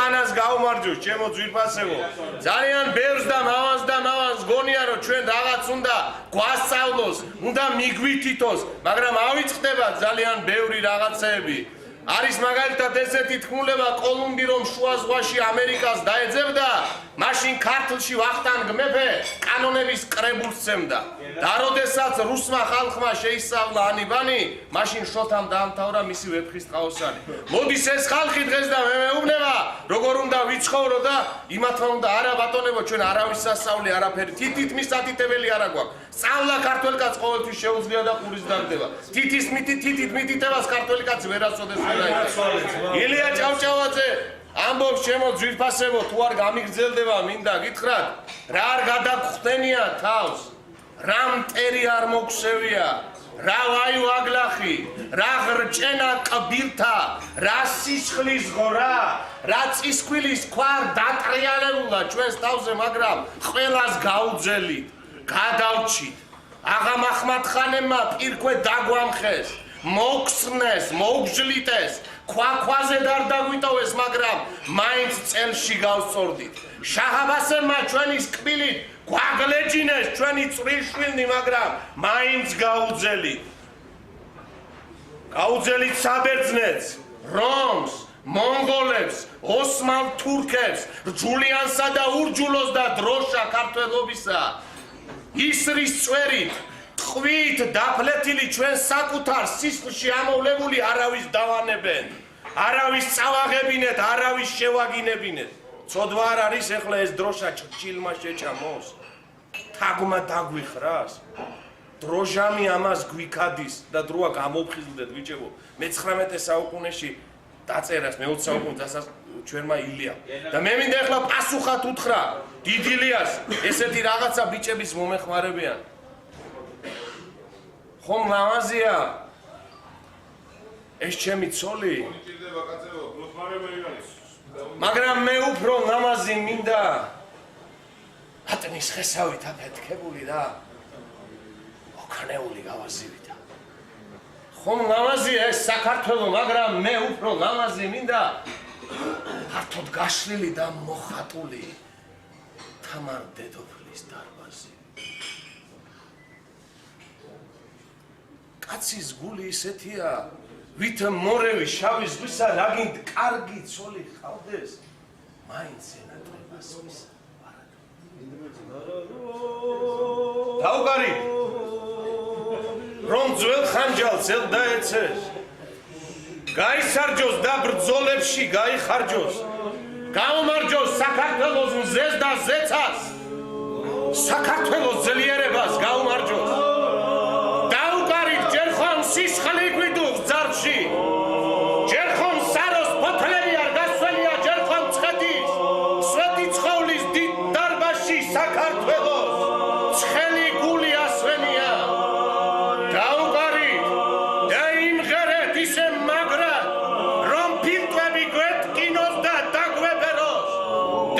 ხანას გაუმარჯოს ჩემო ძვირფასებო ძალიან ბევრს და მავანს გონია რომ ჩვენ რაღაც უნდა გვასწავლოს უნდა მიგვითითოს მაგრამ ავიწყდება ძალიან ბევრი რაღაცეები არის მაგალითად ესეთი თქმულება კოლუმბი რომ შუა ზღვაში ამერიკას დაეძებდა მაშინ ქართლში ვახტანგ მეფე კანონების კრებულს სცემდა და როდესაც რუსმა ხალხმა შეისწავლა ანიბანი მაშინ შოთამ დაამთავრა მისი ვეფხის ტყაოსანი მოდის ეს ხალხი დღეს და მე მეუბნება როგორ უნდა ვიცხოვრო და იმათმა უნდა არა ბატონებო ჩვენ არავის სასწავლი არაფერი თითით მისათითებელი არა გვაქვს სწავლა ქართველ კაცს ყოველთვის შეუძლია და ყურის დაგდება თითით მითითებას ქართველ კაცი ვერასოდეს ილია ჭავჭავაძე ამბობს ჩემო ძვირფასებო თუ არ გამიგრძელდება მინდა გითხრათ რა არ გადაგხვდენია თავს რა მტერი არ მოგვსევია რა ვაიო აგლახი რა ღრჭენა კბილთა რა სისხლის ღორა რა წისქვილის ქვარ დატრიალებულა ჩვენს თავზე მაგრამ ყველას გაუძელით გადავჩით აღა მაჰმად-ხანებმა პირქვე დაგვამხეს მოხსნეს მოგვჟლიტეს ქვაქვაზე არ დაგვიტოვეს მაგრამ მაინც წელში გავსწორდით შაჰ-აბასებმა ჩვენის კბილით გვაგლეჯინეს ჩვენი წვრილშვილნი მაგრამ მაინც გაუძელით საბერძნეთს რომს მონღოლებს ოსმალ თურქებს რჯულიანსა და ურჯულოს და დროშა ქართველობისა ისრის წვერით ტყვით დაფლეთილი ჩვენ საკუთარ სისხლში ამოვლებული არავის დავანებენ არავის წავაღებინეთ არავის შევაგინებინეთ ცოდვა არ არის ეხლა ეს დროშა ჭილმა შეჭამოს თაგმა დაგვიხრას დროჟამი ამას გვიქადის და დროა გამოფხიზლდეთ ბიჭებო მე-19 საუკუნეში დაწერას მე-20 საუკუნეში ჩვენმა ილია და მე მინდა ეხლა პასუხად უთხრა დიდ ილიას ესეთი რაღაცა ბიჭების მომეხმარებიან ხომ ლამაზია ეს ჩემი ცოლი მაგრამ მე უფრო ლამაზი მინდა ატნის ხესავით აფეთქებული და ოქნეული გავაზივიდა ხომ ლამაზია ეს საქართველო მაგრამ მე უფრო ლამაზი მინდა ფართოდ გაშლილი და მოხატული თამარ დედოფლის დარბაზი კაცის გული ისეთია ვით მორევი შავი ზღვისა რაგინდ კარგი ცოლი ხავდეს მაინც ენატრებას ვისა დაუგარი რომ ძველ ხანჯალს ელდაეცეს გაისარჯოს და ბრძოლებში გაიხარჯოს გაუმარჯოს საქართველოს მზეს და ზეცას საქართველოს ძლიერებას გაუმარჯოს სისხლი გვიდუღ ძარში ჯერ ხომ საროს ფოთლები არ გასვლია ჯერ ხომ ცხეთის სვეტი ცხოვლის დიდ დარბაზში საქართველოს ცხელი გული ასვენია დაუყარით და იმღერეთ ისე მაგრად რომ ფილტვები გვეთკინოს და დაგვებეროს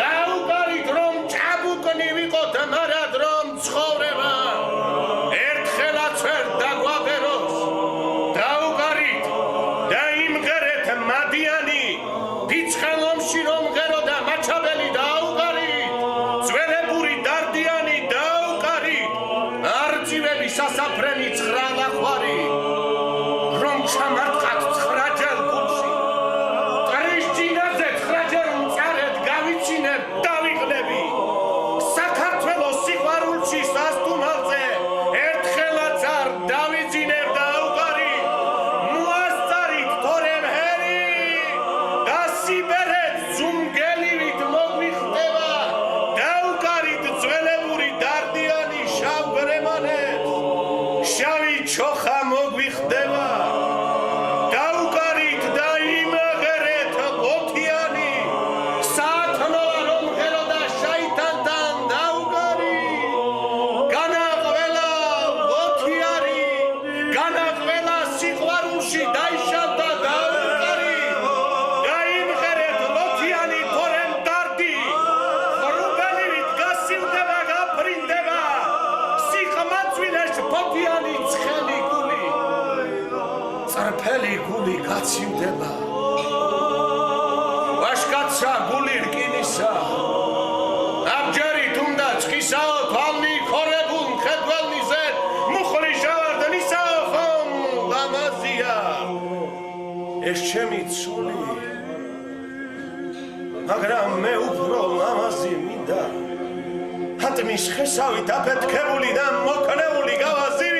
დაუყარით რომ ჭაბუკნი ვიყოთ მარად რომ ცხოვრება ერთხელაც ვერ დაგვაბეროს ფიცხელომში რომ ღერო და მაჩაბელი დაუყარით ძველებური დარდიანი დაუყარით არწივები სასაფრენი ცხრალახვარი რომ ჩამარტყათ ცხრაჯერ გულში ტრიშჯინაზე ცხრაჯერ მწარედ გავიცინებ დავიღლები საქართველოს სიყვარულში სასტუმალზე ერთხელაც არ დავიძინებ დაუყარით მოასწარით თორემ სიბერეთ ზუმგელივით მოგვიხდება დაუყარით ძველებური დარდიანი შავგრემანებს შავი ჩოხა მოგვიხდება დაუყარით და იმღერეთ ლოთიანი საათნოა რომ ღერო და შაიტანთან დაუყარით განაყველა ლოთიარი განაყველა სიყვარულში დაიშალდა წრფელი გული გაცივდება ვაშკაცო ისა გული რკინისა აბჯერით უნდა ჭყისაო თვალნი ქორებულ მხედველნიზე მუხრი ჟავარდნისაო ხომ ლამაზია ეს ჩემი ცული მაგრამ მე უფრო ლამაზი მინდა ატმის ხესავით აფეთქებული და მოქნეული გავაზი